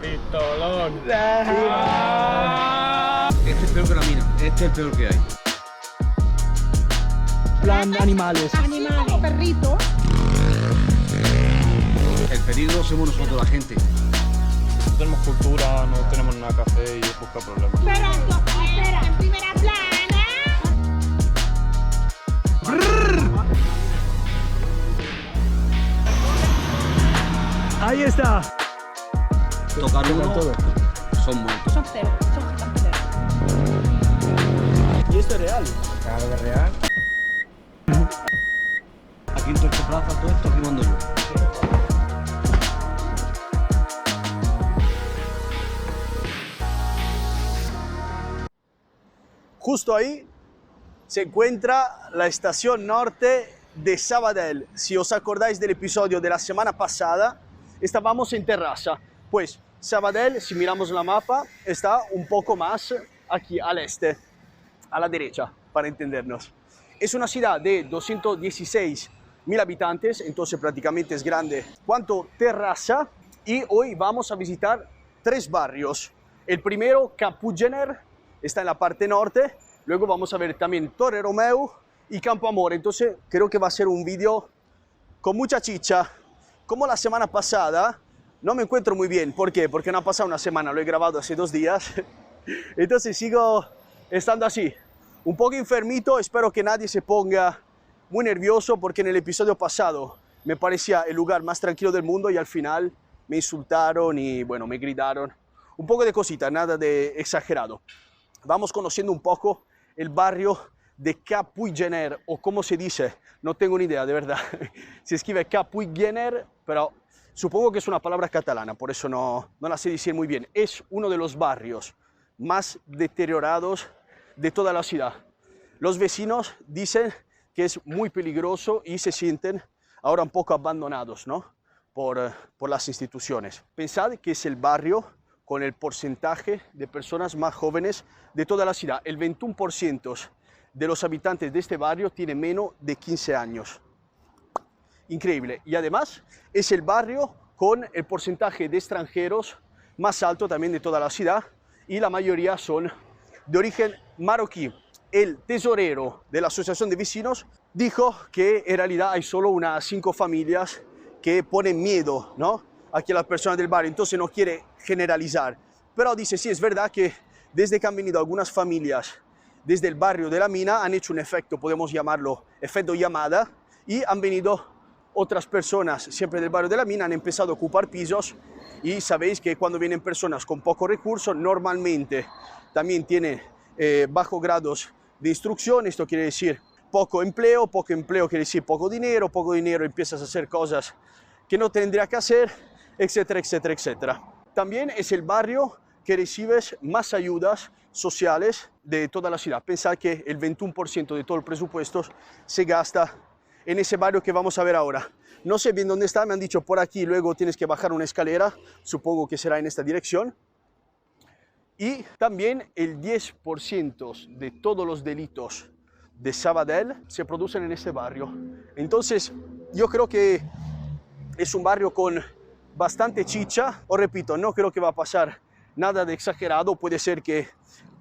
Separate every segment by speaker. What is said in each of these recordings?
Speaker 1: Pistolón.
Speaker 2: Este es peor que la mina, este es el peor que hay.
Speaker 3: Plan animales.
Speaker 4: Animales como perritos.
Speaker 2: El peligro somos nosotros, la gente.
Speaker 1: No tenemos cultura, no tenemos nada que hacer y busca problemas.
Speaker 4: Espera, en primera plana.
Speaker 3: Ahí está.
Speaker 2: Tocar
Speaker 3: Tocan
Speaker 2: uno,
Speaker 3: todo.
Speaker 2: son muertos.
Speaker 4: Son cero, son cero.
Speaker 3: Y esto es real.
Speaker 1: Claro que es real.
Speaker 2: Aquí en Torre Plaza, todo esto aquí mando yo.
Speaker 5: Justo ahí se encuentra la estación norte de Sabadell. Si os acordáis del episodio de la semana pasada, estábamos en Terrassa. Pues Sabadell, si miramos la mapa, está un poco más aquí al este, a la derecha, para entendernos. Es una ciudad de 216.000 habitantes, entonces prácticamente es grande cuanto Terrassa, y hoy vamos a visitar 3 barrios. El primero, Capuygener, está en la parte norte. Luego vamos a ver también Torre Romeu y Campo Amor. Entonces creo que va a ser un vídeo con mucha chicha. Como la semana pasada, no me encuentro muy bien. ¿Por qué? Porque no ha pasado una semana, lo he grabado hace 2 días. Entonces sigo estando así, un poco enfermito. Espero que nadie se ponga muy nervioso, porque en el episodio pasado me parecía el lugar más tranquilo del mundo y al final me insultaron y bueno, me gritaron. Un poco de cosita, nada de exagerado. Vamos conociendo un poco el barrio de Capuygener, o como se dice, no tengo ni idea, de verdad. Se escribe Capuygener, pero supongo que es una palabra catalana, por eso no la sé decir muy bien. Es uno de los barrios más deteriorados de toda la ciudad. Los vecinos dicen que es muy peligroso y se sienten ahora un poco abandonados, ¿no? por las instituciones. Pensad que es el barrio con el porcentaje de personas más jóvenes de toda la ciudad. El 21% de los habitantes de este barrio tiene menos de 15 años. Increíble. Y además es el barrio con el porcentaje de extranjeros más alto también de toda la ciudad, y la mayoría son de origen marroquí. El tesorero de la asociación de vecinos dijo que en realidad hay solo unas 5 familias que ponen miedo, ¿no?, aquí a las personas del barrio, entonces no quiere generalizar. Pero dice, sí, es verdad que desde que han venido algunas familias desde el barrio de la mina, han hecho un efecto, podemos llamarlo efecto llamada, y han venido otras personas siempre del barrio de la mina, han empezado a ocupar pisos, y sabéis que cuando vienen personas con pocos recursos, normalmente también tienen bajos grados de instrucción. Esto quiere decir poco empleo quiere decir poco dinero empiezas a hacer cosas que no tendría que hacer, etcétera, etcétera, etcétera. También es el barrio que recibes más ayudas sociales de toda la ciudad. Pensad que el 21% de todo el presupuesto se gasta en ese barrio que vamos a ver ahora. No sé bien dónde está, me han dicho por aquí, luego tienes que bajar una escalera, supongo que será en esta dirección. Y también el 10% de todos los delitos de Sabadell se producen en este barrio. Entonces, yo creo que es un barrio con bastante chicha. Os repito, no creo que va a pasar nada de exagerado. Puede ser que,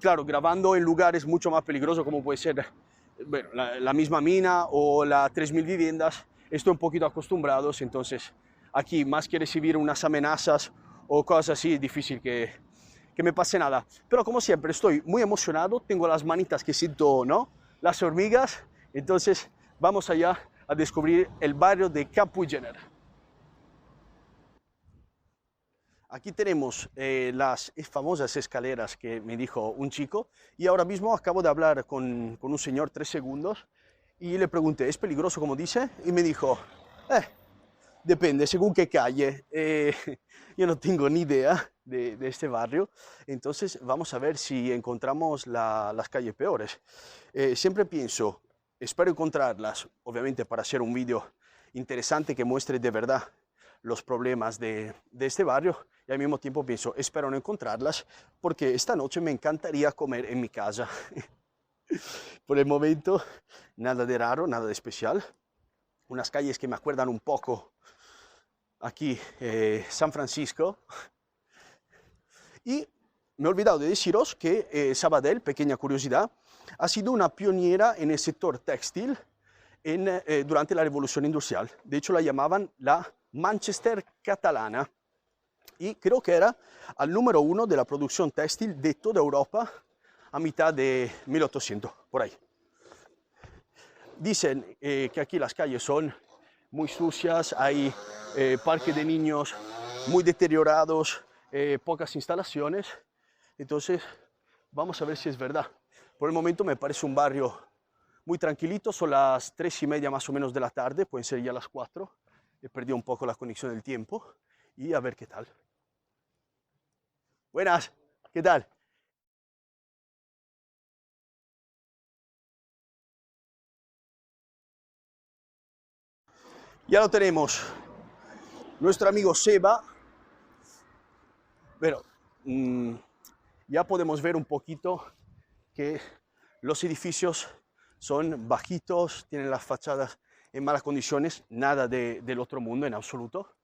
Speaker 5: claro, grabando en lugares mucho más peligrosos, como puede ser bueno, la misma mina o las 3.000 viviendas, estoy un poquito acostumbrado. Entonces, aquí, más que recibir unas amenazas o cosas así, es difícil que me pase nada. Pero como siempre, estoy muy emocionado. Tengo las manitas que siento, ¿no?, las hormigas. Entonces, vamos allá a descubrir el barrio de Capuygener. Aquí tenemos las famosas escaleras que me dijo un chico, y ahora mismo acabo de hablar con un señor 3 segundos y le pregunté, ¿es peligroso como dice? Y me dijo, depende, según qué calle. Yo no tengo ni idea de este barrio, entonces vamos a ver si encontramos las calles peores. Siempre pienso, espero encontrarlas, obviamente para hacer un vídeo interesante que muestre de verdad los problemas de este barrio, y al mismo tiempo pienso, espero no encontrarlas, porque esta noche me encantaría comer en mi casa. Por el momento, nada de raro, nada de especial. Unas calles que me acuerdan un poco aquí, San Francisco. Y me he olvidado de deciros que Sabadell, pequeña curiosidad, ha sido una pionera en el sector textil durante la Revolución Industrial. De hecho, la llamaban la Manchester catalana. Y creo que era al número 1 de la producción textil de toda Europa a mitad de 1800, por ahí. Dicen que aquí las calles son muy sucias, hay parques de niños muy deteriorados, pocas instalaciones. Entonces, vamos a ver si es verdad. Por el momento me parece un barrio muy tranquilito, son las 3:30 más o menos de la tarde, pueden ser ya las 4. He perdido un poco la conexión del tiempo y a ver qué tal. Buenas, ¿qué tal? Ya lo tenemos, nuestro amigo Seba. Pero ya podemos ver un poquito que los edificios son bajitos, tienen las fachadas en malas condiciones, nada del otro mundo en absoluto.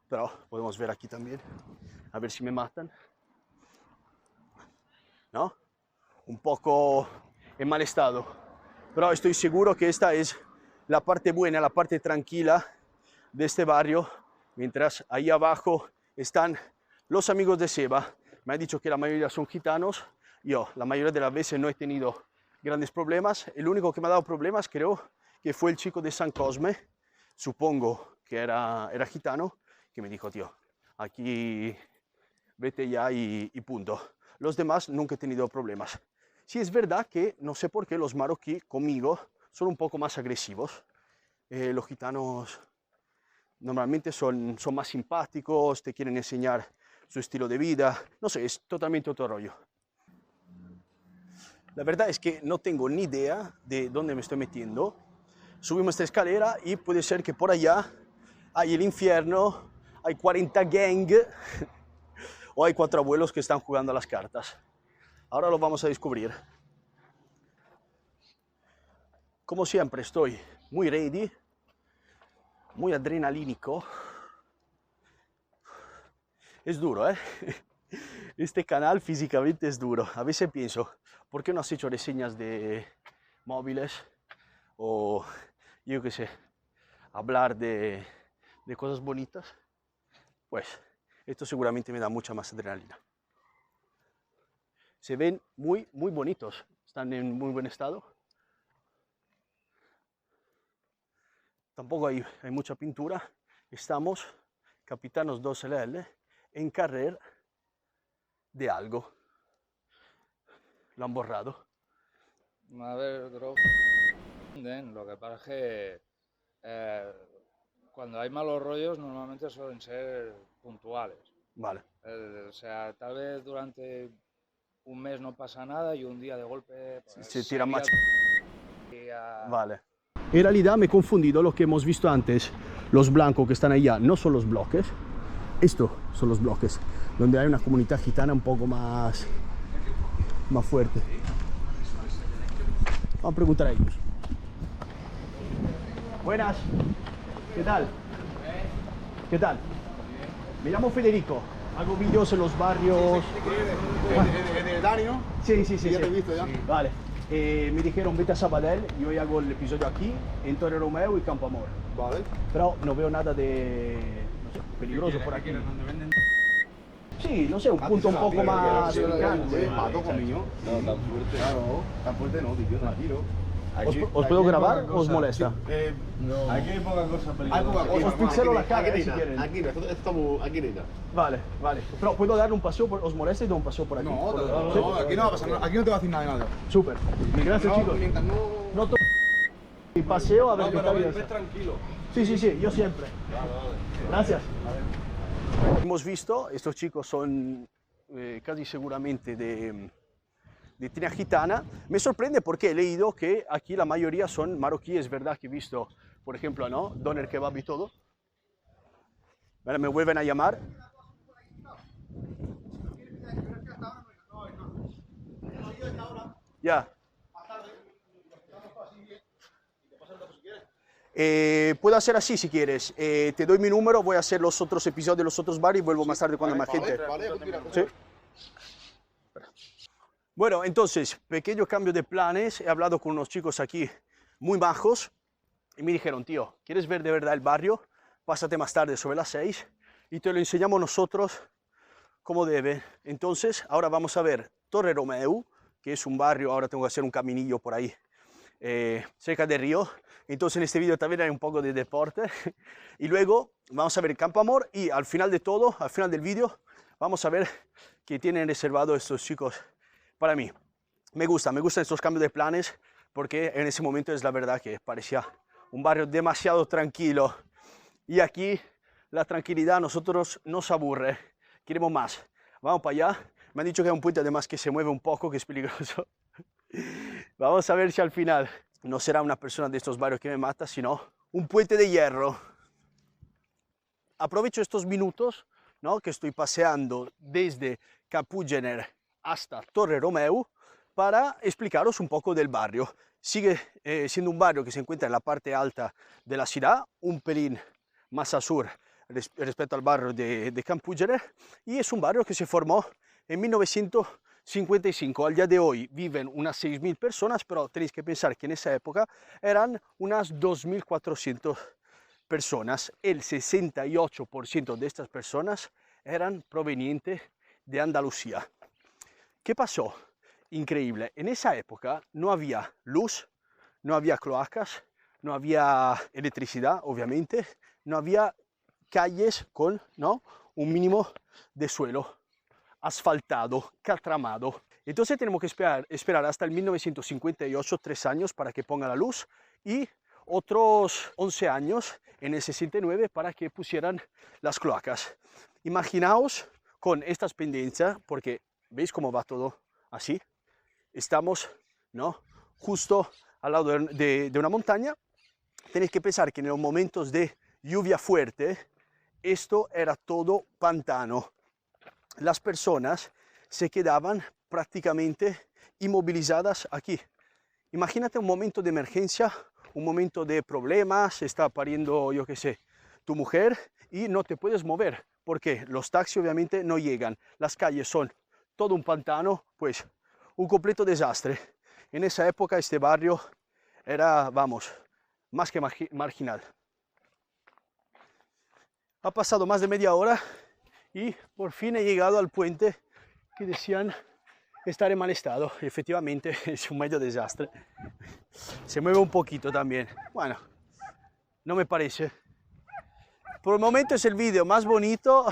Speaker 5: Pero podemos ver aquí también, a ver si me matan. ¿No? Un poco en mal estado. Pero estoy seguro que esta es la parte buena, la parte tranquila de este barrio, mientras ahí abajo están los amigos de Seba. Me ha dicho que la mayoría son gitanos. Yo la mayoría de las veces no he tenido grandes problemas. El único que me ha dado problemas creo que fue el chico de San Cosme, supongo que era gitano, que me dijo, tío, aquí vete ya y punto. Los demás nunca he tenido problemas. Sí es verdad que no sé por qué los marroquíes conmigo son un poco más agresivos. Los gitanos normalmente son más simpáticos, te quieren enseñar su estilo de vida. No sé, es totalmente otro rollo. La verdad es que no tengo ni idea de dónde me estoy metiendo. Subimos esta escalera y puede ser que por allá hay el infierno, hay 40 gang o hay 4 abuelos que están jugando a las cartas. Ahora lo vamos a descubrir. Como siempre estoy muy ready, muy adrenalínico. Es duro, ¿eh? Este canal físicamente es duro. A veces pienso, ¿por qué no has hecho reseñas de móviles? O, yo qué sé, hablar de cosas bonitas. Pues, esto seguramente me da mucha más adrenalina. Se ven muy bonitos. Están en muy buen estado. Tampoco hay mucha pintura. Estamos, Capitanos 2LL, en carrer de algo. Lo han borrado.
Speaker 6: A ver, creo lo que pasa es que cuando hay malos rollos normalmente suelen ser puntuales.
Speaker 5: Vale.
Speaker 6: O sea, tal vez durante un mes no pasa nada y un día de golpe pues,
Speaker 5: se tira más.
Speaker 6: Vale.
Speaker 5: En realidad me he confundido lo que hemos visto antes. Los blancos que están allá no son los bloques. Estos son los bloques, donde hay una comunidad gitana un poco más fuerte. Vamos a preguntar a ellos. Buenas, ¿qué tal? ¿Qué tal? Me llamo Federico, hago vídeos en los barrios.
Speaker 7: ¿De Dani, no?
Speaker 5: Sí.
Speaker 7: Ya te he visto ya.
Speaker 5: Vale. Me dijeron vete a Sabadell y hoy hago el episodio aquí, en Torre Romeo y Campo Amor.
Speaker 7: Vale.
Speaker 5: Pero no veo nada de peligroso por aquí. Sí, no sé, un punto un poco más picante.
Speaker 7: Mato conmigo.
Speaker 1: No, tan fuerte.
Speaker 7: Claro, tan fuerte no, tío, tranquilo.
Speaker 5: ¿Os puedo grabar o os molesta?
Speaker 1: No. Aquí hay poca cosa peligrosa.
Speaker 7: Hay poca cosa.
Speaker 5: Os pixelo la cara,
Speaker 7: Aquí
Speaker 5: si quieren.
Speaker 7: Aquí no, esto estamos aquí neta.
Speaker 5: Vale. Pero ¿puedo dar un paseo? ¿Os molesta y doy un paseo por aquí?
Speaker 7: No, aquí no va a pasar nada. Aquí no te va a decir nada de nada.
Speaker 5: Súper. Mil gracias, chicos.
Speaker 7: Mientras
Speaker 5: No y paseo a ver qué tal.
Speaker 1: Ves tranquilo.
Speaker 5: Sí, yo siempre. Gracias. Hemos visto, estos chicos son casi seguramente de etnia gitana. Me sorprende porque he leído que aquí la mayoría son marroquíes, ¿verdad? Que he visto, por ejemplo, ¿no? Doner kebab y todo. Vale, me vuelven a llamar. Ya. Puedo hacer así si quieres. Te doy mi número, voy a hacer los otros episodios de los otros bares y vuelvo más tarde cuando hay más gente.
Speaker 7: Vale,
Speaker 5: ¿Sí? Bueno, entonces, pequeño cambio de planes. He hablado con unos chicos aquí muy majos y me dijeron, tío, ¿quieres ver de verdad el barrio? Pásate más tarde sobre las 6 y te lo enseñamos nosotros como debe. Entonces, ahora vamos a ver Torre Romeu, que es un barrio, ahora tengo que hacer un caminillo por ahí, cerca del río. Entonces en este vídeo también hay un poco de deporte. Y luego vamos a ver el Campo Amor y al final de todo, al final del vídeo, vamos a ver qué tienen reservado estos chicos para mí. Me gustan estos cambios de planes porque en ese momento es la verdad que parecía un barrio demasiado tranquilo. Y aquí la tranquilidad a nosotros nos aburre, queremos más. Vamos para allá. Me han dicho que hay un puente además que se mueve un poco, que es peligroso. Vamos a ver si al final no será una persona de estos barrios que me mata, sino un puente de hierro. Aprovecho estos minutos, ¿no?, que estoy paseando desde Kapujner hasta Torre Romeu para explicaros un poco del barrio. Sigue siendo un barrio que se encuentra en la parte alta de la ciudad, un pelín más al sur respecto al barrio de Kapujner, y es un barrio que se formó en 1955. Al día de hoy viven unas 6.000 personas, pero tenéis que pensar que en esa época eran unas 2.400 personas. El 68% de estas personas eran provenientes de Andalucía. ¿Qué pasó? Increíble. En esa época no había luz, no había cloacas, no había electricidad, obviamente, no había calles con, ¿no?, un mínimo de suelo asfaltado, catramado. Entonces tenemos que esperar hasta el 1958, 3 años para que ponga la luz y otros 11 años en el 69 para que pusieran las cloacas. Imaginaos con estas pendencias, porque veis cómo va todo así. Estamos, ¿no?, justo al lado de una montaña. Tenéis que pensar que en los momentos de lluvia fuerte esto era todo pantano. Las personas se quedaban prácticamente inmovilizadas aquí. Imagínate un momento de emergencia, un momento de problemas, está pariendo, yo qué sé, tu mujer y no te puedes mover, porque los taxis obviamente no llegan, las calles son todo un pantano, pues un completo desastre. En esa época este barrio era, vamos, más que marginal. Ha pasado más de media hora y por fin he llegado al puente que decían estar en mal estado. Efectivamente es un medio desastre. Se mueve un poquito también. Bueno, no me parece. Por el momento es el vídeo más bonito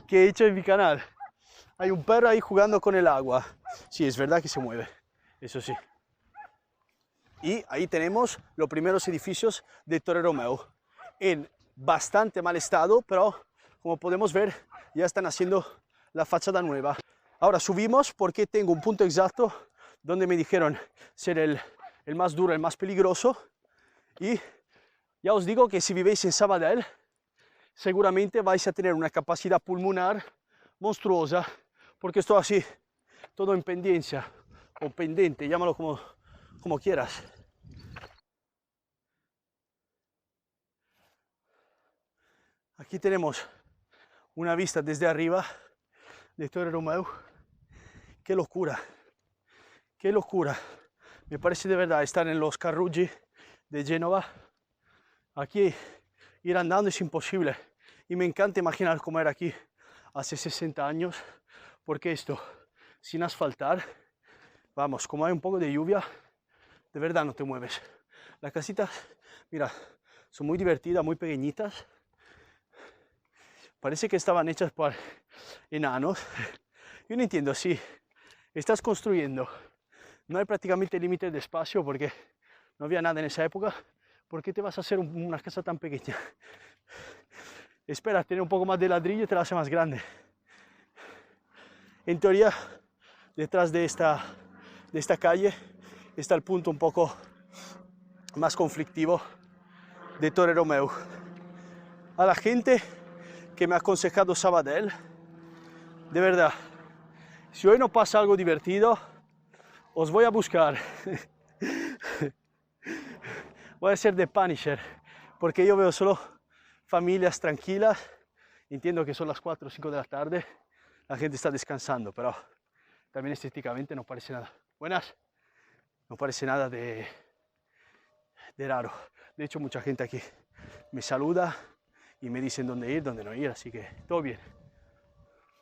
Speaker 5: que he hecho en mi canal. Hay un perro ahí jugando con el agua. Sí, es verdad que se mueve, eso sí. Y ahí tenemos los primeros edificios de Torre Romeu. En bastante mal estado, pero como podemos ver, ya están haciendo la fachada nueva. Ahora subimos porque tengo un punto exacto donde me dijeron ser el más duro, el más peligroso. Y ya os digo que si vivís en Sabadell, seguramente vais a tener una capacidad pulmonar monstruosa, porque esto así, todo en pendencia o pendente, llámalo como quieras. Aquí tenemos una vista desde arriba de Torre Romeu. ¡Qué locura! ¡Qué locura! Me parece de verdad estar en los Carruggi de Génova. Aquí ir andando es imposible. Y me encanta imaginar cómo era aquí hace 60 años. Porque esto, sin asfaltar, vamos, como hay un poco de lluvia, de verdad no te mueves. Las casitas, mira, son muy divertidas, muy pequeñitas. Parece que estaban hechas por enanos. Yo no entiendo, si estás construyendo, no hay prácticamente límite de espacio porque no había nada en esa época, ¿por qué te vas a hacer una casa tan pequeña? Espera, tener un poco más de ladrillo y te la hace más grande. En teoría, detrás de esta calle está el punto un poco más conflictivo de Torre Romeu. A la gente que me ha aconsejado Sabadell, de verdad, si hoy no pasa algo divertido, os voy a buscar. Voy a ser de Punisher, porque yo veo solo familias tranquilas. Entiendo que son las 4 o 5 de la tarde, la gente está descansando, pero también estéticamente no parece nada. Buenas. No parece nada de raro. De hecho, mucha gente aquí me saluda y me dicen dónde ir, dónde no ir, así que todo bien.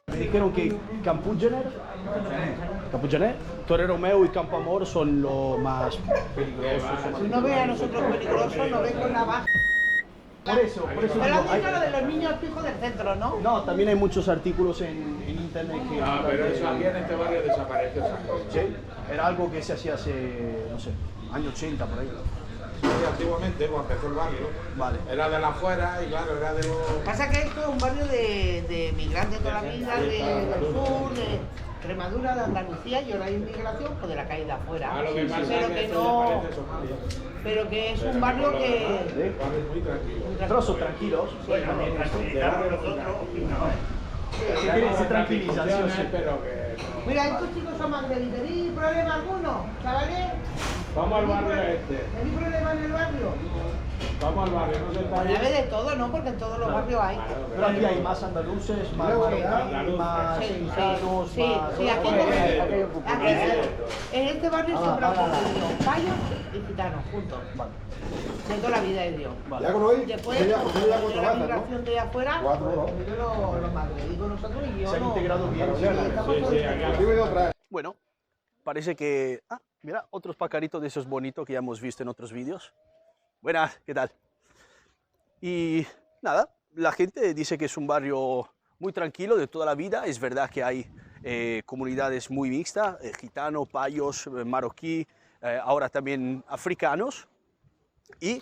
Speaker 5: Me dijeron que Campujaner, Torre Romeo y Campo Amor son los más peligrosos.
Speaker 8: Si no ve a nosotros peligrosos, no ve con la baja.
Speaker 5: Por eso
Speaker 8: Pero
Speaker 5: digo,
Speaker 8: has dicho lo de los niños fijos del centro, ¿no?
Speaker 5: no, también hay muchos artículos en internet que...
Speaker 9: pero eso aquí en este barrio desapareció esa cosa.
Speaker 5: Sí, era algo que se hacía hace, no sé, años 80 por ahí.
Speaker 9: Sí, antiguamente, cuando empezó el barrio,
Speaker 5: Vale.
Speaker 9: era de la afuera y claro, era de los...
Speaker 8: Pasa que esto es un barrio de migrantes toda la vida, del sur, de Extremadura, de Andalucía, y ahora hay inmigración pues, de la calle de afuera.
Speaker 9: lo que pasa
Speaker 8: pero
Speaker 9: es
Speaker 8: que
Speaker 9: que esto
Speaker 8: no,
Speaker 9: desaparece Somalia.
Speaker 8: pero que es un barrio que...
Speaker 9: Barrio muy tranquilo.
Speaker 5: Pero son tranquilos. Se tranquilizan, sí o sí.
Speaker 9: Pero que...
Speaker 8: Mira, estos chicos son magrebíes. ¿Tenéis problema alguno, chavales?
Speaker 9: Vamos al barrio este.
Speaker 8: ¿Tenéis problema en el barrio?
Speaker 9: Vamos al barrio, no se está
Speaker 8: Pues de todo, ¿no? Porque en todos los barrios hay.
Speaker 5: Pero aquí hay más andaluces, más marroquíes, más mexicanos,
Speaker 8: Sí,
Speaker 5: más...
Speaker 8: sí, aquí en este barrio siempre han convivido payos y gitanos juntos. De toda la vida de Dios.
Speaker 7: Ya con hoy,
Speaker 8: Después,
Speaker 7: ya
Speaker 8: de
Speaker 7: cuatro
Speaker 8: la
Speaker 7: bazas,
Speaker 8: migración de afuera,
Speaker 7: Cuatro, ¿no?
Speaker 8: pues los magrebíes con nosotros y yo
Speaker 5: Se han
Speaker 8: no.
Speaker 5: integrado bien.
Speaker 8: Sí, estamos todos
Speaker 7: Aquí voy otra vez.
Speaker 5: Bueno, parece que... Ah, mira, otros pajaritos de esos bonitos que ya hemos visto en otros vídeos. Buenas, ¿qué tal? Y nada, la gente dice que es un barrio muy tranquilo de toda la vida. Es verdad que hay comunidades muy mixtas, gitanos, payos, marroquí, ahora también africanos. Y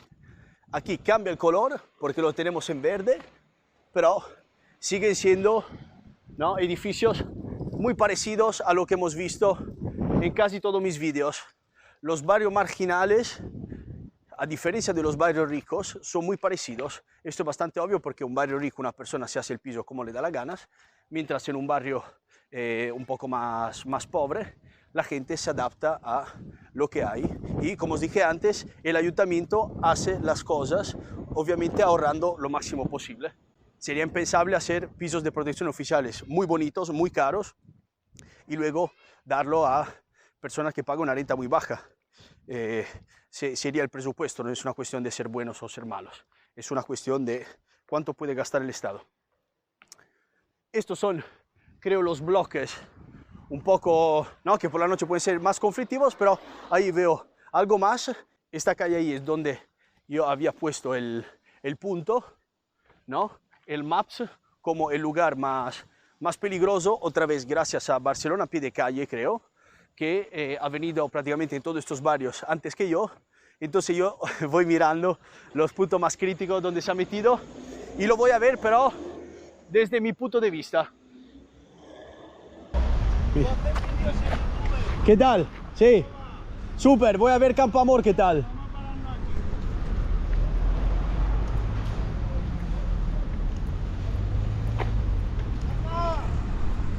Speaker 5: aquí cambia el color porque lo tenemos en verde, pero siguen siendo, ¿no?, edificios muy parecidos a lo que hemos visto en casi todos mis vídeos. Los barrios marginales, a diferencia de los barrios ricos, son muy parecidos. Esto es bastante obvio porque en un barrio rico una persona se hace el piso como le da la gana, mientras en un barrio un poco más pobre la gente se adapta a lo que hay. Y como os dije antes, el ayuntamiento hace las cosas obviamente ahorrando lo máximo posible. Sería impensable hacer pisos de protección oficiales muy bonitos, muy caros, y luego darlo a personas que pagan una renta muy baja. Sería el presupuesto, no es una cuestión de ser buenos o ser malos, es una cuestión de cuánto puede gastar el Estado. Estos son, creo, los bloques un poco, ¿no?, que por la noche pueden ser más conflictivos, pero ahí veo algo más. Esta calle ahí es donde yo había puesto el punto, ¿no?, el Maps como el lugar más peligroso, otra vez gracias a Barcelona a pie de calle, creo, que ha venido prácticamente en todos estos barrios antes que yo. Entonces yo voy mirando los puntos más críticos donde se ha metido y lo voy a ver, pero desde mi punto de vista. ¿Qué tal? Sí, súper, voy a ver Campo Amor, ¿qué tal?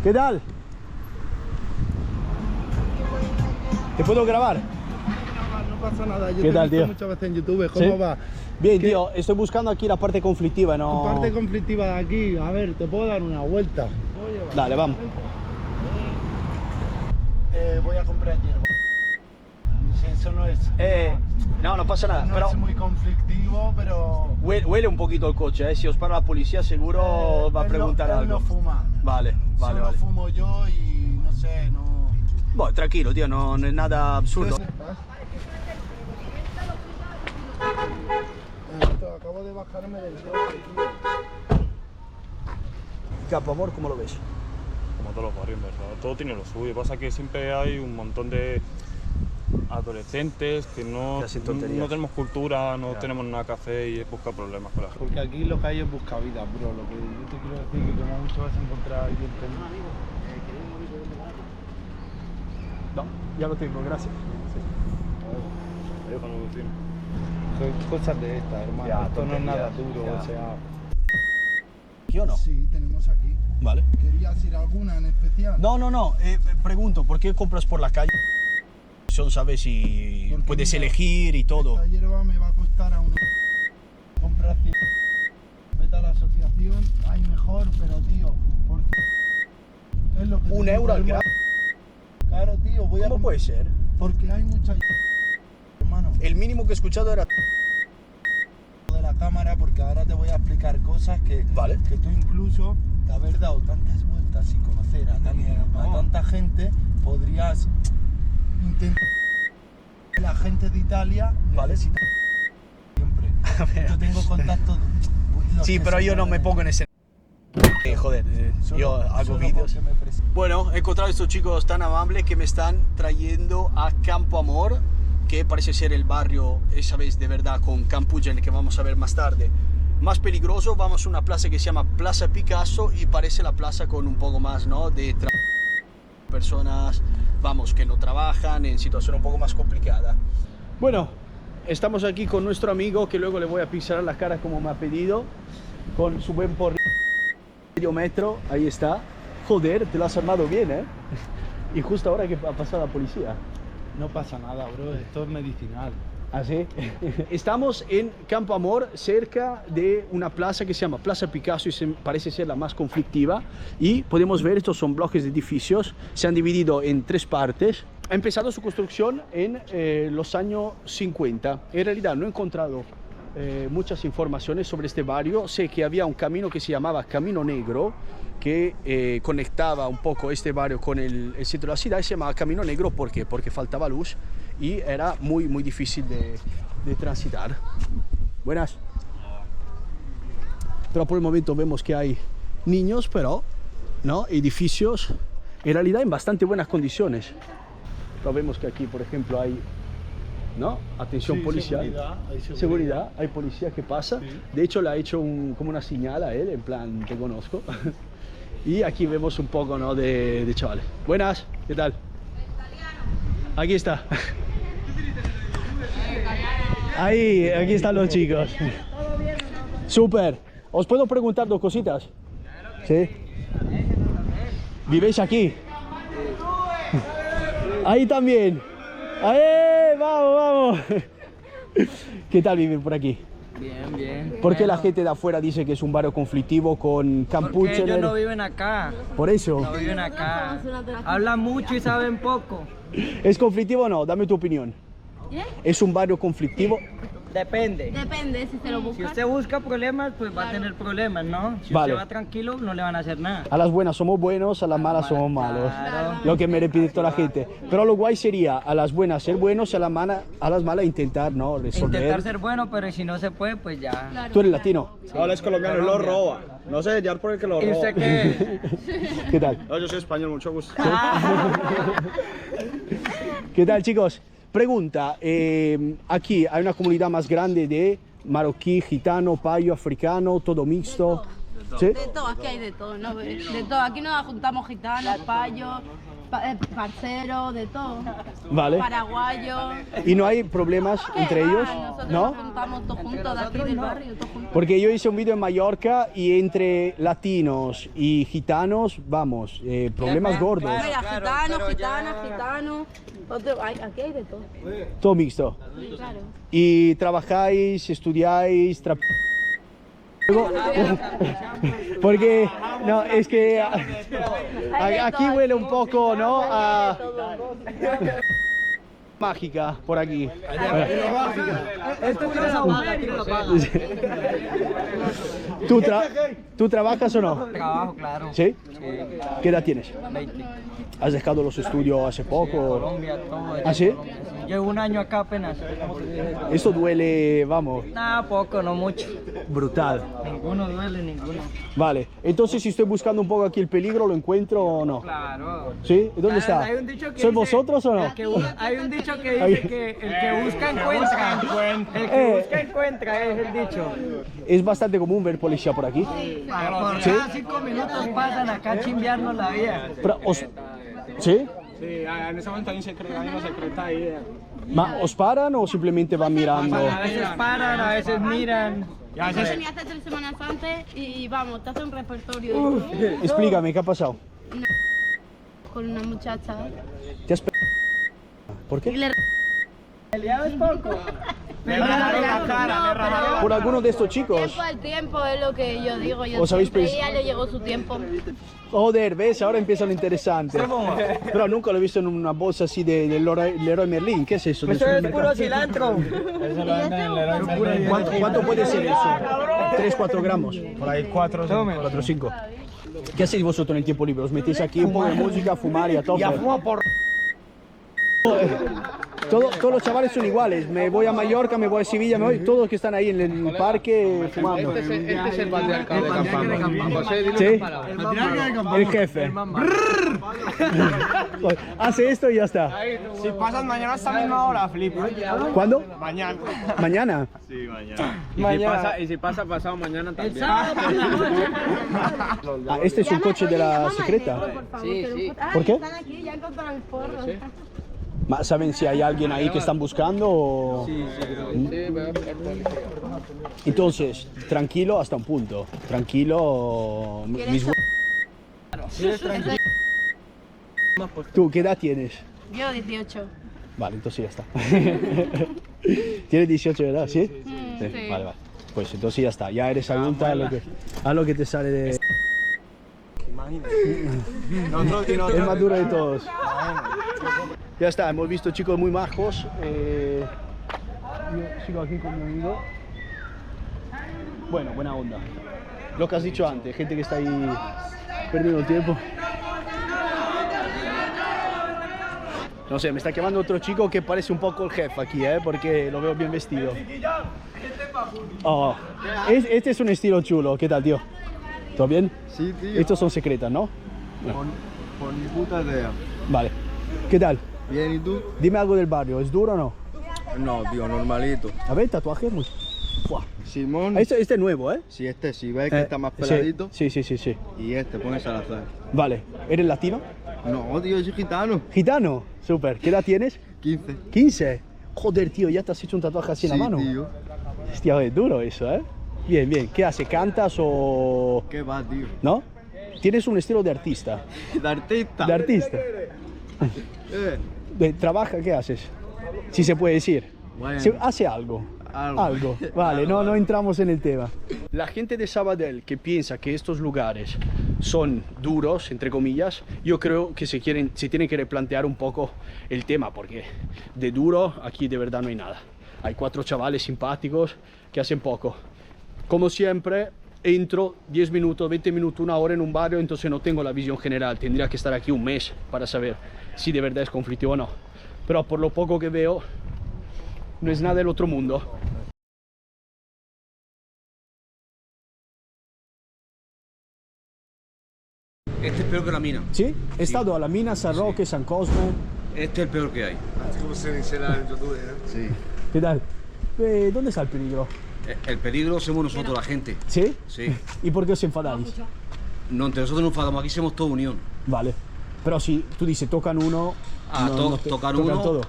Speaker 5: ¿Qué tal? ¿Te puedo grabar?
Speaker 3: No pasa nada, yo
Speaker 5: ¿Qué
Speaker 3: te he
Speaker 5: tal,
Speaker 3: visto
Speaker 5: tío?
Speaker 3: muchas veces en YouTube. ¿Cómo
Speaker 5: ¿Sí?
Speaker 3: va?
Speaker 5: Bien,
Speaker 3: ¿Qué?
Speaker 5: tío, estoy buscando aquí la parte conflictiva, ¿no?
Speaker 3: Tu parte conflictiva de aquí, a ver, te puedo dar una vuelta.
Speaker 5: Dale, vamos.
Speaker 3: Voy a comprar hierba. Sí, eso no es.
Speaker 5: No, no pasa nada,
Speaker 3: No
Speaker 5: pero
Speaker 3: es muy conflictivo, pero.
Speaker 5: huele un poquito el coche, ¿eh? Si os para la policía seguro va a preguntar
Speaker 3: él
Speaker 5: algo.
Speaker 3: no fuma.
Speaker 5: Vale, vale,
Speaker 3: Solo
Speaker 5: vale.
Speaker 3: fumo yo y no sé, no.
Speaker 5: Bueno, tranquilo, tío, no es nada absurdo.
Speaker 3: Acabo de bajarme del coche, tío.
Speaker 5: Campo Amor, ¿cómo lo ves?
Speaker 1: Como todos los barrios, en verdad. Todo tiene lo suyo. Pasa que siempre hay un montón de adolescentes que no
Speaker 5: Que hacen tonterías.
Speaker 1: no tenemos cultura, no tenemos nada que hacer y es buscar problemas con la gente.
Speaker 3: Porque aquí lo que hay es buscavidas, bro. Lo que yo te quiero decir es que como mucho vas a encontrar alguien con...
Speaker 5: No, ya lo tengo, gracias.
Speaker 1: Adiós, con el vecino.
Speaker 3: Son cosas de estas, hermano.
Speaker 5: Ya,
Speaker 3: Esto no es nada
Speaker 5: tonterías,
Speaker 3: duro,
Speaker 5: ya.
Speaker 3: o sea...
Speaker 5: ¿Sí o no?
Speaker 3: Sí, tenemos aquí.
Speaker 5: Vale.
Speaker 3: ¿Querías ir a alguna en especial?
Speaker 5: No, pregunto, ¿por qué compras por la calle? ¿Sabes si
Speaker 3: Porque
Speaker 5: puedes
Speaker 3: mira,
Speaker 5: elegir y todo?
Speaker 3: Esta hierba me va a costar a uno. Comprar 100. Vete a la asociación, hay mejor, pero tío,
Speaker 5: 1 euro al gramo.
Speaker 3: Claro, tío, voy a...
Speaker 5: ¿Cómo puede ser?
Speaker 3: Porque hay mucha... Hermano,
Speaker 5: El mínimo que he escuchado era...
Speaker 3: de la cámara, porque ahora te voy a explicar cosas que,
Speaker 5: Vale.
Speaker 3: que tú incluso, de haber dado tantas vueltas y conocer a tanta gente, podrías intentar... La gente de Italia,
Speaker 5: Vale.
Speaker 3: necesita siempre. Yo tengo contacto...
Speaker 5: Sí, pero yo no me pongo en ese... joder, yo hago vídeos. Bueno, he encontrado a estos chicos tan amables que me están trayendo a Campo Amor, que parece ser el barrio, esa vez de verdad, con Campugen, que vamos a ver más tarde. Más peligroso, vamos a una plaza que se llama Plaza Picasso y parece la plaza con un poco más, ¿no?, de personas, vamos, que no trabajan, en situación un poco más complicada. Bueno, estamos aquí con nuestro amigo, que luego le voy a pisar la cara como me ha pedido, con su buen porrillo. Medio metro, ahí está. Joder, te lo has armado bien, ¿eh? Y justo ahora que ha pasado la policía.
Speaker 3: No pasa nada, bro, esto es medicinal.
Speaker 5: ¿Ah, sí? Estamos en Campo Amor, cerca de una plaza que se llama Plaza Picasso y parece ser la más conflictiva. Y podemos ver, estos son bloques de edificios, se han dividido en 3 partes. Ha empezado su construcción en los años 50. En realidad no he encontrado muchas informaciones sobre este barrio. Sé que había un camino que se llamaba Camino Negro, que conectaba un poco este barrio con el centro de la ciudad, y se llamaba Camino Negro. ¿Por qué? Porque faltaba luz y era muy difícil de transitar. Buenas. Pero por el momento vemos que hay niños, pero no, edificios en realidad en bastante buenas condiciones. Pero vemos que aquí, por ejemplo, hay, ¿no?, atención policial, seguridad, hay policía que pasa. Sí. De hecho, le ha hecho como una señal a él, en plan, te conozco. Y aquí vemos un poco, ¿no?, de chavales. Buenas, ¿qué tal? Aquí está. Ahí, aquí están los chicos. Súper. ¿Os puedo preguntar 2 cositas? ¿Sí? ¿Vivéis aquí? Ahí también. ¡Ahí! ¡Vamos! ¿Qué tal vivir por aquí?
Speaker 10: Bien, bien.
Speaker 5: ¿Por qué la gente de afuera dice que es un barrio conflictivo con Campuchen?
Speaker 10: Porque ellos no viven acá.
Speaker 5: ¿Por eso?
Speaker 10: No viven acá. Hablan mucho y saben poco.
Speaker 5: ¿Es conflictivo o no? Dame tu opinión. ¿Es un barrio conflictivo?
Speaker 10: Depende.
Speaker 4: Depende si se lo busca.
Speaker 10: Si usted busca problemas, pues va a tener problemas, ¿no? Si
Speaker 5: vale.
Speaker 10: usted va tranquilo, no le van a hacer nada.
Speaker 5: A las buenas somos buenos, a las malas somos malos.
Speaker 10: Claro.
Speaker 5: Lo que me repite toda la gente. Pero lo guay sería a las buenas ser buenos y a las malas intentar, ¿no?, resolver.
Speaker 10: Intentar ser bueno, pero si no se puede, pues ya.
Speaker 4: Claro.
Speaker 5: ¿Tú eres latino?
Speaker 1: Sí. Ahora es colombiano y lo roba. No sé ya por el que lo roba.
Speaker 10: ¿Y usted qué?
Speaker 5: ¿Qué tal?
Speaker 1: No, yo soy español, mucho gusto.
Speaker 5: ¿Qué tal, chicos? Pregunta, aquí hay una comunidad más grande de marroquí, gitano, payo, africano, todo mixto. ¿Sí?
Speaker 4: De todo, aquí hay de todo, ¿no? De todo. Aquí nos juntamos gitanos, payos, parceros, de todo.
Speaker 5: Vale.
Speaker 4: Paraguayos.
Speaker 5: ¿Y no hay problemas entre ellos?
Speaker 4: Nosotros
Speaker 5: ¿No?
Speaker 4: nos juntamos todos juntos de aquí del barrio, todos juntos.
Speaker 5: Porque yo hice un vídeo en Mallorca y entre latinos y gitanos, vamos, problemas gordos.
Speaker 4: Mira,
Speaker 10: Claro,
Speaker 4: gitanos. Aquí hay de todo.
Speaker 5: Todo mixto.
Speaker 4: Sí, claro.
Speaker 5: ¿Y trabajáis, estudiáis? Porque, no, es que aquí huele un poco, ¿no?, a... mágica por aquí.
Speaker 10: Esto es una paga, aquí no lo paga.
Speaker 5: ¿Tú trabajas o no?
Speaker 10: Trabajo, claro.
Speaker 5: ¿Sí? ¿Qué edad tienes?
Speaker 10: 20.
Speaker 5: ¿Has dejado los estudios hace poco?
Speaker 10: Colombia, todo.
Speaker 5: ¿Ah, sí?
Speaker 10: Colombia, sí. Llevo 1 año acá apenas.
Speaker 5: Esto duele, vamos.
Speaker 10: Nada, poco, no mucho.
Speaker 5: Brutal.
Speaker 10: Ninguno duele, ninguno.
Speaker 5: Vale, entonces si estoy buscando un poco aquí el peligro, ¿lo encuentro o no?
Speaker 10: Claro.
Speaker 5: ¿Sí? ¿Dónde está?
Speaker 10: Hay un dicho que
Speaker 5: ¿Sois
Speaker 10: dice-
Speaker 5: vosotros o no?
Speaker 10: Hay un dicho que dice que el que busca encuentra. El que busca encuentra es el dicho.
Speaker 5: Es bastante común ver policía por aquí.
Speaker 10: Por cada 5 minutos pasan acá a chimbearnos la vida.
Speaker 5: Pero ¿sí?
Speaker 1: Sí, en ese momento hay una secreta ahí.
Speaker 5: ¿Os paran o simplemente van mirando?
Speaker 10: A veces paran, a veces miran.
Speaker 4: Yo venía hace 3 semanas antes y vamos, te hace un repertorio.
Speaker 5: Explícame, ¿qué ha pasado?
Speaker 4: Con una muchacha.
Speaker 5: ¿Te has ¿Por
Speaker 4: Y
Speaker 5: qué?
Speaker 4: le
Speaker 10: Peleado es poco.
Speaker 5: Por alguno de estos chicos.
Speaker 4: Tiempo al tiempo es lo que yo digo. Yo
Speaker 5: ¿Os habéis
Speaker 4: siempre ya le llegó su tiempo.
Speaker 5: Joder, ¿ves? Ahora empieza lo interesante. Pero nunca lo he visto en una bolsa así de Leroy Merlin. ¿Qué es eso?
Speaker 10: Eso es puro cilantro.
Speaker 5: ¿Cuánto puede ser eso? 3, 4 gramos.
Speaker 1: Por ahí 4
Speaker 5: 4, 5. ¿Qué hacéis vosotros en el tiempo libre? ¿Os metéis aquí un poco de música, fumar y a tope? Todos los chavales son iguales. Me voy a Mallorca, me voy a Sevilla, me voy. Todos los que están ahí en el parque fumando.
Speaker 6: Este es el patriarca de Campana.
Speaker 5: ¿Sí? El jefe. Hace esto y ya está.
Speaker 10: Si pasas mañana a esta misma hora, flipa.
Speaker 5: ¿Cuándo?
Speaker 10: Mañana.
Speaker 5: ¿Mañana?
Speaker 1: Sí, mañana.
Speaker 10: Mañana.
Speaker 6: Y si pasa pasado mañana también.
Speaker 5: Ah, este es un coche de la secreta.
Speaker 4: Sí,
Speaker 6: sí.
Speaker 5: ¿Por qué?
Speaker 4: Están aquí, ya encontraron el forro.
Speaker 5: ¿Saben si hay alguien ahí que están buscando? O... Entonces, tranquilo hasta un punto. Tranquilo. ¿Tú qué edad tienes?
Speaker 4: Yo 18.
Speaker 5: Vale, entonces ya está. ¿Tienes 18 de edad? ¿Sí?
Speaker 4: Sí.
Speaker 5: Vale, vale. Pues entonces ya está. Ya eres adulta, haz lo que te sale de... El más duro de todos. Ya está, hemos visto chicos muy majos. Yo sigo aquí con mi amigo. Bueno, buena onda. Lo que has dicho antes, gente que está ahí perdiendo el tiempo. No sé, me está quemando otro chico que parece un poco el jefe aquí, porque lo veo bien vestido. Oh, este es un estilo chulo. ¿Qué tal, tío? ¿Todo bien?
Speaker 7: Sí, tío.
Speaker 5: Estos son secretas, ¿no?
Speaker 7: Por ni puta idea.
Speaker 5: Vale. ¿Qué tal?
Speaker 7: Bien, ¿y tú?
Speaker 5: Dime algo del barrio, ¿es duro o no?
Speaker 7: No, tío, normalito.
Speaker 5: A ver, tatuajes muy... Buah.
Speaker 7: Simón.
Speaker 5: Este es nuevo, ¿eh?
Speaker 7: Sí, si ves que está más
Speaker 5: Sí.
Speaker 7: peladito.
Speaker 5: Sí.
Speaker 7: Y pones al azar.
Speaker 5: Vale. ¿Eres latino?
Speaker 7: No, tío, yo soy gitano.
Speaker 5: Gitano. Súper. ¿Qué edad tienes?
Speaker 7: 15.
Speaker 5: 15. Joder, tío, ya te has hecho un tatuaje así en la mano.
Speaker 7: tío.
Speaker 5: Hostia, es duro eso, ¿eh? Bien, bien. ¿Qué hace? ¿Cantas o...?
Speaker 7: ¿Qué va, tío?
Speaker 5: ¿No? Tienes un estilo de artista.
Speaker 7: De artista.
Speaker 5: De artista. ¿Trabaja? ¿Qué haces? Si se puede decir.
Speaker 7: Bueno.
Speaker 5: Hace algo.
Speaker 7: Algo.
Speaker 5: Vale, no entramos en el tema. La gente de Sabadell que piensa que estos lugares son duros, entre comillas, yo creo que se tienen que replantear un poco el tema, porque de duro aquí de verdad no hay nada. Hay 4 chavales simpáticos que hacen poco. Como siempre, entro 10 minutos, 20 minutos, 1 hora en un barrio, entonces no tengo la visión general. Tendría que estar aquí un mes para saber si de verdad es conflictivo o no. Pero por lo poco que veo, no es nada del otro mundo.
Speaker 2: Este es peor que la mina.
Speaker 5: ¿Sí? He estado a la mina, San Roque, San Cosme.
Speaker 2: Este es el peor que hay.
Speaker 7: Sí.
Speaker 5: ¿Qué tal? ¿Dónde está el peligro?
Speaker 2: El peligro somos nosotros, la gente.
Speaker 5: ¿Sí?
Speaker 2: Sí.
Speaker 5: ¿Y por qué os enfadáis?
Speaker 2: No, entre nosotros nos enfadamos, aquí somos toda unión.
Speaker 5: Vale. Pero si tú dices tocan uno,
Speaker 2: tocan
Speaker 5: tocan
Speaker 2: uno.
Speaker 5: todo.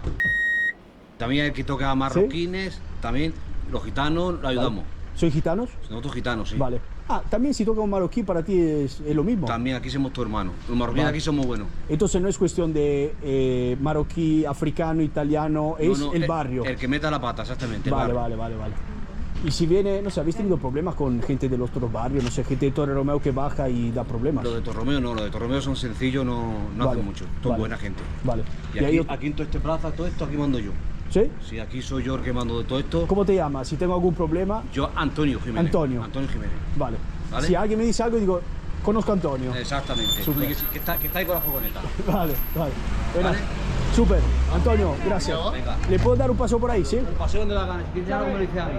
Speaker 2: También hay que tocar marroquines, también los gitanos lo ayudamos.
Speaker 5: ¿Sois gitanos?
Speaker 2: Nosotros gitanos, sí.
Speaker 5: Vale. También si toca un marroquí para ti es lo mismo.
Speaker 2: También aquí somos todos hermanos. Los marroquíes aquí somos buenos.
Speaker 5: Entonces no es cuestión de marroquí, africano, italiano, es el barrio.
Speaker 2: El que meta la pata, exactamente.
Speaker 5: Vale. Y si viene, no sé, ¿habéis tenido problemas con gente de los otros barrios? No sé, gente de Torre Romeo que baja y da problemas.
Speaker 2: Los de Torromeo no, los de Torromeo son sencillos, no hacen mucho. Son buena gente.
Speaker 5: Vale.
Speaker 2: Y aquí en toda esta plaza, todo esto aquí mando yo.
Speaker 5: ¿Sí?
Speaker 2: Sí, aquí soy yo el que mando de todo esto.
Speaker 5: ¿Cómo te llamas? Si tengo algún problema.
Speaker 2: Yo, Antonio Jiménez.
Speaker 5: Antonio Jiménez. Vale. Si alguien me dice algo, digo, conozco a Antonio.
Speaker 2: Exactamente.
Speaker 5: Súper.
Speaker 2: Que está ahí con la fogoneta.
Speaker 5: Vale. Bueno, súper. Antonio, gracias.
Speaker 2: Venga.
Speaker 5: ¿Le puedo dar un paseo por ahí, sí?
Speaker 2: Un paseo donde la ganas. ¿Quién algo me lo dice a mí?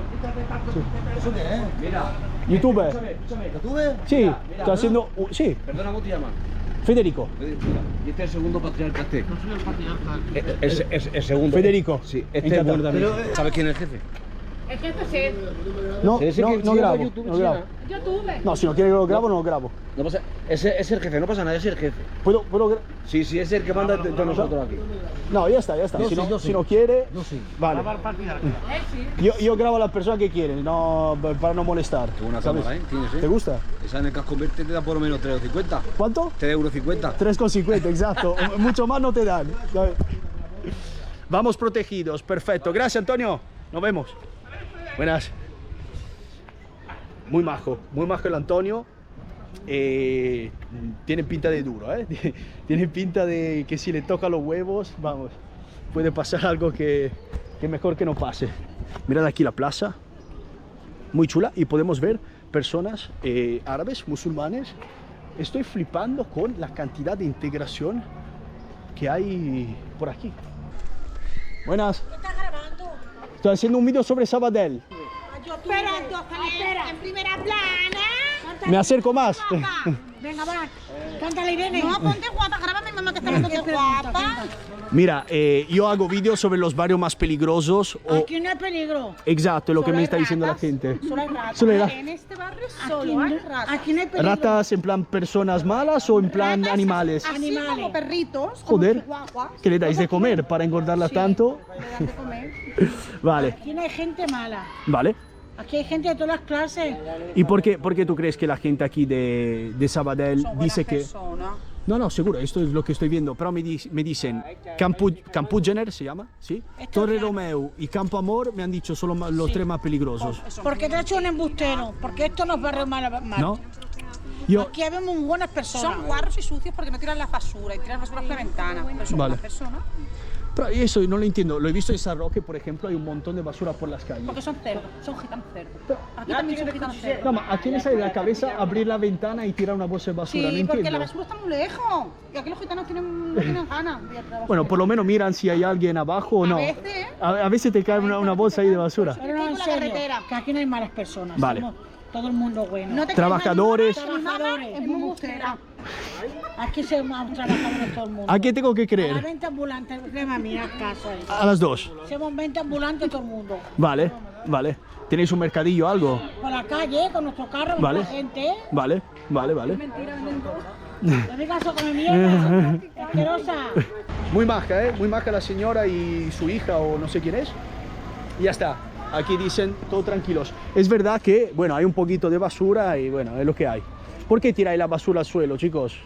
Speaker 7: ¿Eso qué es?
Speaker 2: Mira.
Speaker 5: ¿YouTuber?
Speaker 7: ¿YouTuber?
Speaker 5: Sí,
Speaker 2: Mira,
Speaker 5: estoy haciendo... Sí,
Speaker 2: Perdona, ¿cómo te llamas?
Speaker 5: Federico.
Speaker 2: Y este es el segundo patriarca este. Es el segundo.
Speaker 5: Federico.
Speaker 2: Sí, este
Speaker 5: Encantado.
Speaker 2: es bueno también. ¿Sabes quién es el jefe?
Speaker 4: Es que esto sí.
Speaker 5: No grabo. No grabo.
Speaker 4: YouTube.
Speaker 5: No, si no quiere que lo grabo, no lo grabo.
Speaker 2: No pasa, es el jefe, no pasa nada, es el jefe.
Speaker 5: ¿Puedo
Speaker 2: Sí, es el que manda de nosotros aquí.
Speaker 5: No, ya está. Si no quiere, vale. Yo grabo a las personas que quieren, no, para no molestar.
Speaker 2: Qué buena
Speaker 5: ¿sabes?
Speaker 2: cámara, ¿eh? ¿Tienes,
Speaker 5: ¿Te gusta?
Speaker 2: Esa en el casco verde te da por lo menos 3,50 €.
Speaker 5: ¿Cuánto?
Speaker 2: 3,50 €.
Speaker 5: 3,50, exacto. Mucho más no te dan. ¿sabes? Vamos protegidos, perfecto. Gracias, Antonio. Nos vemos. Buenas. Muy majo el Antonio. Tiene pinta de duro, ¿eh? Tiene pinta de que si le toca los huevos, vamos, puede pasar algo que mejor que no pase. Mirad aquí la plaza, muy chula, y podemos ver personas árabes, musulmanes. Estoy flipando con la cantidad de integración que hay por aquí. Buenas.
Speaker 11: ¿Qué estás grabando?
Speaker 5: Estoy haciendo un vídeo sobre Sabadell.
Speaker 11: Yo esperando, espera, en primera plana.
Speaker 5: Me acerco más.
Speaker 11: Venga, va. Cántale, Irene. No, ponte guapa, grábame, mamá, que está ponte guapa.
Speaker 5: Mira, yo hago vídeos sobre los barrios más peligrosos.
Speaker 11: Aquí no hay peligro.
Speaker 5: Exacto, lo que me está diciendo la gente.
Speaker 11: Solo hay ratas.
Speaker 5: Solo hay ratas.
Speaker 11: En este barrio solo hay ratas. Aquí no hay peligro.
Speaker 5: ¿Ratas en plan personas malas o en plan
Speaker 11: Ratas,
Speaker 5: animales?
Speaker 11: Así como perritos.
Speaker 5: Joder,
Speaker 11: como chihuahuas.
Speaker 5: ¿qué le dais de comer para engordarla tanto?
Speaker 11: Le das de comer.
Speaker 5: Vale,
Speaker 11: Aquí no hay gente mala.
Speaker 5: vale.
Speaker 11: Aquí hay gente de todas las clases.
Speaker 5: ¿Y por qué tú crees que la gente aquí de Sabadell dice que... No, no, seguro, esto es lo que estoy viendo, pero me dicen Campo Jenner se llama, ¿sí? Torre Romeo y Campo Amor me han dicho solo los tres más peligrosos.
Speaker 11: Porque te ha hecho un embustero, porque esto no es barrio malo.
Speaker 5: ¿No? Yo,
Speaker 11: Aquí vemos muy buenas personas.
Speaker 12: Son guarros y sucios porque no tiran la basura y tiran basura por la ventana. Pero son
Speaker 5: Vale.
Speaker 12: buenas personas.
Speaker 5: pero eso no lo entiendo, lo he visto en San Roque, por ejemplo, hay un montón de basura por las calles.
Speaker 12: Porque son cerdos, son gitanos cerdos. Aquí también son gitanos cerdos.
Speaker 5: No, ¿a quién le sale de la cabeza abrir la ventana y tirar una bolsa de basura?
Speaker 12: Sí,
Speaker 5: no
Speaker 12: porque
Speaker 5: entiendo.
Speaker 12: la basura está muy lejos. Y aquí los gitanos no tienen ganas de trabajar.
Speaker 5: Bueno, por lo menos miran si hay alguien abajo o no. A veces te cae una bolsa ahí de basura.
Speaker 11: Pero no, en serio, que aquí no hay malas personas.
Speaker 5: Vale.
Speaker 11: Somos todo el mundo bueno.
Speaker 12: No te
Speaker 5: Trabajadores.
Speaker 11: Trabajadores.
Speaker 12: Es muy bustera.
Speaker 11: Aquí somos trabajadores todo el mundo.
Speaker 5: ¿A quién tengo que
Speaker 11: A la
Speaker 5: creer?
Speaker 11: venta ambulante, déjame mirar casa.
Speaker 5: A las dos.
Speaker 11: Somos venta ambulante todo el mundo.
Speaker 5: Vale, vale. ¿Tenéis un mercadillo o algo?
Speaker 11: Por la calle, con nuestro carro,
Speaker 5: Vale.
Speaker 11: con la gente.
Speaker 5: Vale, vale.
Speaker 11: No me caso con mi mierda, asquerosa.
Speaker 5: Muy maja, ¿eh? Muy maja la señora y su hija o no sé quién es. Y ya está. Aquí dicen todo tranquilos. Es verdad que, bueno, hay un poquito de basura y bueno, es lo que hay. ¿Por qué tiráis la basura al suelo, chicos?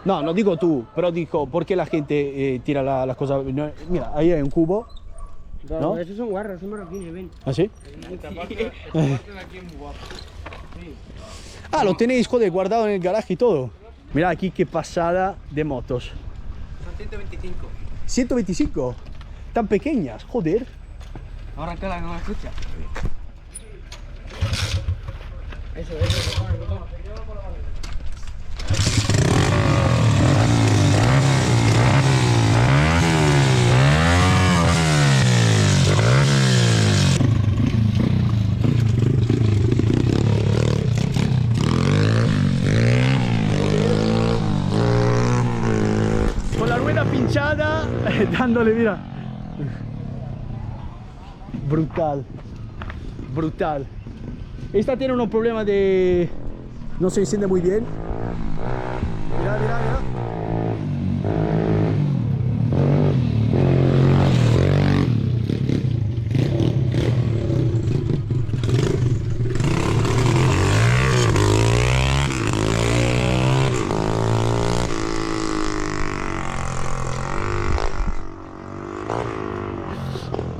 Speaker 5: No, no digo tú, pero digo, ¿por qué la gente tira las cosas? No, mira, ahí hay un cubo. ¿No?
Speaker 10: Esos son guarros, son marroquines, ven.
Speaker 5: ¿Ah, sí? Ah, lo tenéis, joder, guardado en el garaje y todo. Mira aquí qué pasada de motos.
Speaker 10: Son 125.
Speaker 5: 125. Tan pequeñas, joder.
Speaker 10: Ahora que la no escucha. Eso.
Speaker 5: Con la rueda pinchada, dándole, mira. Brutal. Brutal. Esta tiene unos problemas de... no se enciende muy bien. Mira.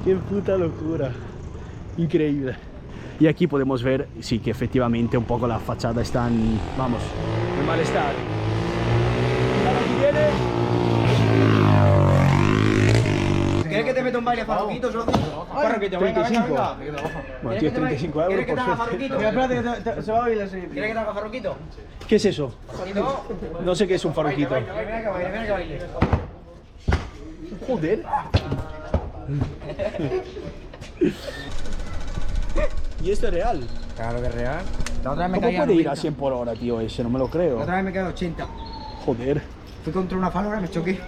Speaker 5: Qué puta locura. Increíble. Y aquí podemos ver, sí, que efectivamente un poco la fachada está en, vamos, en mal estado. Aquí viene.
Speaker 10: ¿Quieres que te meta un baile farroquito, socio? Farroquito, venga,
Speaker 5: 35. Bueno, tío, 35 euros
Speaker 10: ¿Quieres que
Speaker 5: por
Speaker 10: te haga
Speaker 5: suerte.
Speaker 10: farroquito? Espérate, que se va a oír así. ¿Quieres que te haga farroquito?
Speaker 5: ¿Qué es eso? No sé qué es un farroquito.
Speaker 10: Venga que baile.
Speaker 5: Joder. ¿Y esto es real?
Speaker 10: Claro que es real. La otra vez me
Speaker 5: ¿Cómo
Speaker 10: caía
Speaker 5: puede ir
Speaker 10: 90.
Speaker 5: a 100 por hora, tío, ese? No me lo creo.
Speaker 10: La otra vez me quedé 80.
Speaker 5: Joder.
Speaker 10: Fui contra una falora, me choqué.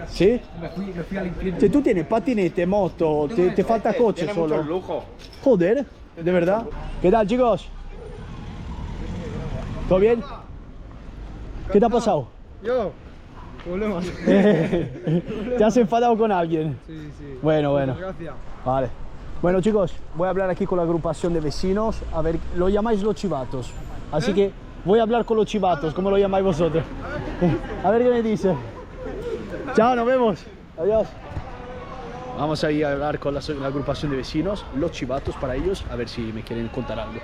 Speaker 5: ¿Sí?
Speaker 10: Me fui al infierno.
Speaker 5: Si tú tienes patinete, moto, te falta coche
Speaker 9: Tiene
Speaker 5: solo.
Speaker 9: mucho lujo.
Speaker 5: Joder, de verdad. ¿Qué tal, chicos? ¿Todo bien? ¿Qué te ha pasado?
Speaker 10: Yo, problemas.
Speaker 5: ¿Te has enfadado con alguien?
Speaker 10: Sí.
Speaker 5: Bueno.
Speaker 10: Gracias.
Speaker 5: Vale. Bueno, chicos, voy a hablar aquí con la agrupación de vecinos. A ver, lo llamáis los chivatos. Así que voy a hablar con los chivatos, ¿cómo lo llamáis vosotros? A ver qué me dice. Chao, nos vemos. Adiós. Vamos a ir a hablar con la agrupación de vecinos, los chivatos para ellos, a ver si me quieren contar algo.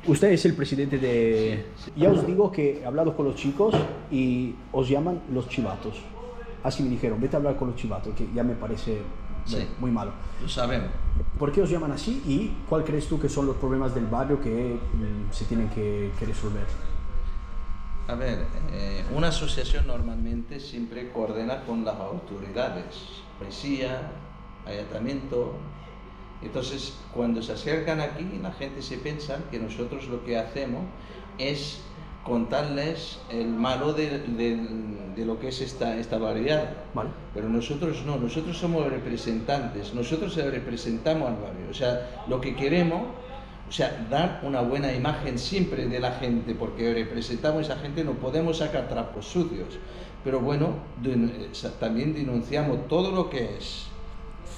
Speaker 5: Usted es el presidente de... Ya os digo que he hablado con los chicos y os llaman los chivatos. Así me dijeron, vete a hablar con los chivatos, que ya me parece muy malo.
Speaker 13: Lo sabemos.
Speaker 5: ¿Por qué os llaman así y cuál crees tú que son los problemas del barrio que se tienen que resolver?
Speaker 13: A ver, una asociación normalmente siempre coordina con las autoridades, policía, ayuntamiento. Entonces, cuando se acercan aquí, la gente se piensa que nosotros lo que hacemos es contarles el malo de lo que es esta barriada.
Speaker 5: Vale.
Speaker 13: Pero nosotros no, nosotros somos representantes, nosotros representamos al barrio. O sea, lo que queremos, o sea, dar una buena imagen siempre de la gente, porque representamos a esa gente, no podemos sacar trapos sucios. Pero bueno, también denunciamos todo lo que es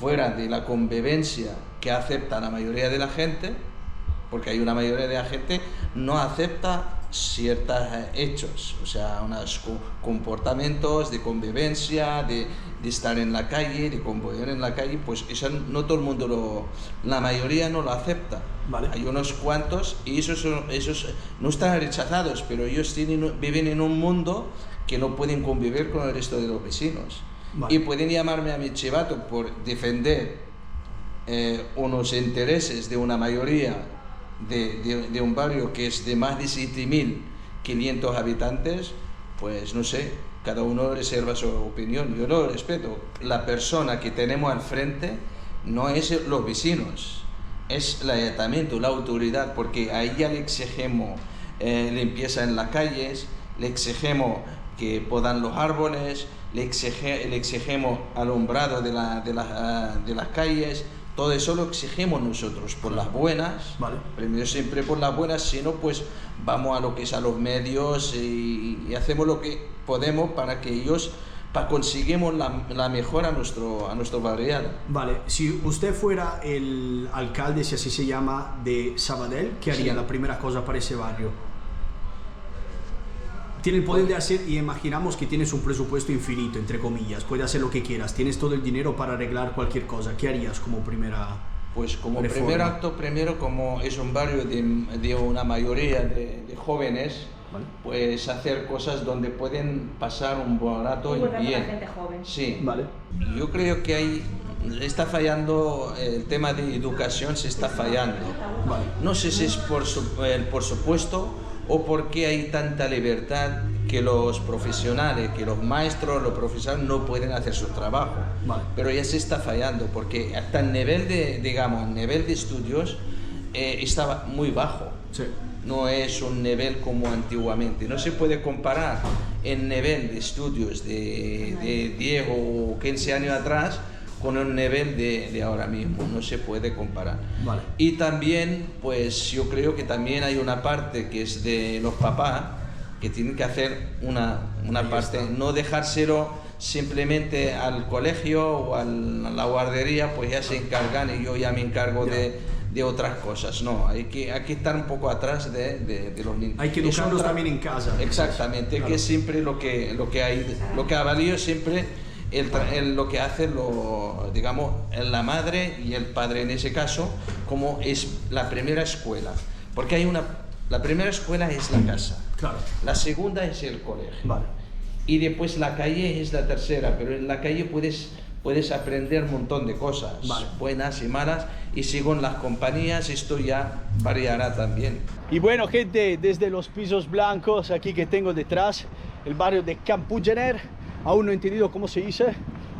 Speaker 13: fuera de la convivencia que acepta la mayoría de la gente, porque hay una mayoría de la gente no acepta ciertos hechos, o sea, unos comportamientos de convivencia, de estar en la calle, de convivir en la calle, pues eso no todo el mundo la mayoría no lo acepta.
Speaker 5: Vale.
Speaker 13: Hay unos cuantos y esos no están rechazados, pero ellos viven en un mundo que no pueden convivir con el resto de los vecinos. Vale. Y pueden llamarme a mi chivato por defender unos intereses de una mayoría de un barrio que es de más de 7.500 habitantes, pues no sé, cada uno reserva su opinión, yo lo respeto. La persona que tenemos al frente no es los vecinos, es el ayuntamiento, la autoridad, porque a ella le exigimos limpieza en las calles, le exigimos que podan los árboles, le exigimos alumbrado de las calles. Todo eso lo exigimos nosotros por las buenas,
Speaker 5: vale.
Speaker 13: Primero siempre por las buenas, sino pues vamos a lo que es a los medios y hacemos lo que podemos para que ellos, para conseguimos la mejora a nuestro barriada.
Speaker 5: Vale, si usted fuera el alcalde, si así se llama, de Sabadell, ¿qué haría la primera cosa para ese barrio? Tiene el poder de hacer, y imaginamos que tienes un presupuesto infinito, entre comillas, puedes hacer lo que quieras, tienes todo el dinero para arreglar cualquier cosa. ¿Qué harías como primera
Speaker 13: Pues como
Speaker 5: reforma?
Speaker 13: primer acto, primero, como es un barrio de una mayoría de jóvenes,
Speaker 5: ¿vale?
Speaker 13: Pues hacer cosas donde pueden pasar un buen rato y bien.
Speaker 11: Gente joven.
Speaker 13: Sí,
Speaker 5: vale.
Speaker 13: Yo creo que está fallando el tema de educación, se está fallando.
Speaker 5: Vale.
Speaker 13: No sé si es por supuesto o porque hay tanta libertad que los profesionales, que los maestros, los profesores no pueden hacer su trabajo.
Speaker 5: Vale.
Speaker 13: Pero ya se está fallando porque hasta el nivel nivel de estudios estaba muy bajo.
Speaker 5: Sí.
Speaker 13: No es un nivel como antiguamente. No se puede comparar el nivel de estudios de 10 o 15 años atrás con el nivel de ahora mismo, no se puede comparar.
Speaker 5: Vale.
Speaker 13: Y también, pues yo creo que también hay una parte que es de los papás, que tienen que hacer una parte, no dejárselo simplemente al colegio o a la guardería, pues ya se encargan y yo ya me encargo de otras cosas. No, hay que estar un poco atrás de los niños.
Speaker 5: Hay que educarlos también en casa.
Speaker 13: Exactamente, claro. Que es siempre lo que ha valido siempre lo que hace digamos, la madre y el padre en ese caso, como es la primera escuela. Porque la primera escuela es la casa,
Speaker 5: claro.
Speaker 13: La segunda es el colegio,
Speaker 5: vale.
Speaker 13: Y después la calle es la tercera, pero en la calle puedes aprender un montón de cosas,
Speaker 5: vale.
Speaker 13: Buenas y malas, y según las compañías esto ya variará también.
Speaker 5: Y bueno, gente, desde los pisos blancos aquí que tengo detrás, el barrio de Campugener, aún no he entendido cómo se dice.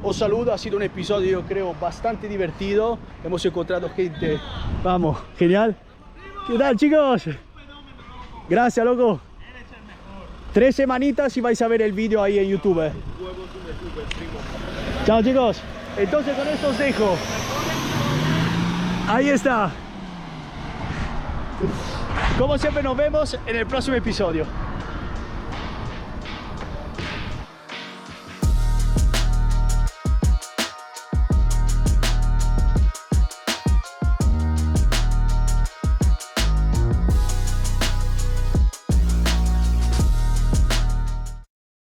Speaker 5: Os saludo, ha sido un episodio, yo creo, bastante divertido. Hemos encontrado gente. Vamos, genial. ¿Qué tal, chicos? Gracias, loco. 3 semanitas y vais a ver el vídeo ahí en YouTube. Chao, chicos. Entonces con esto os dejo. Ahí está. Como siempre, nos vemos en el próximo episodio.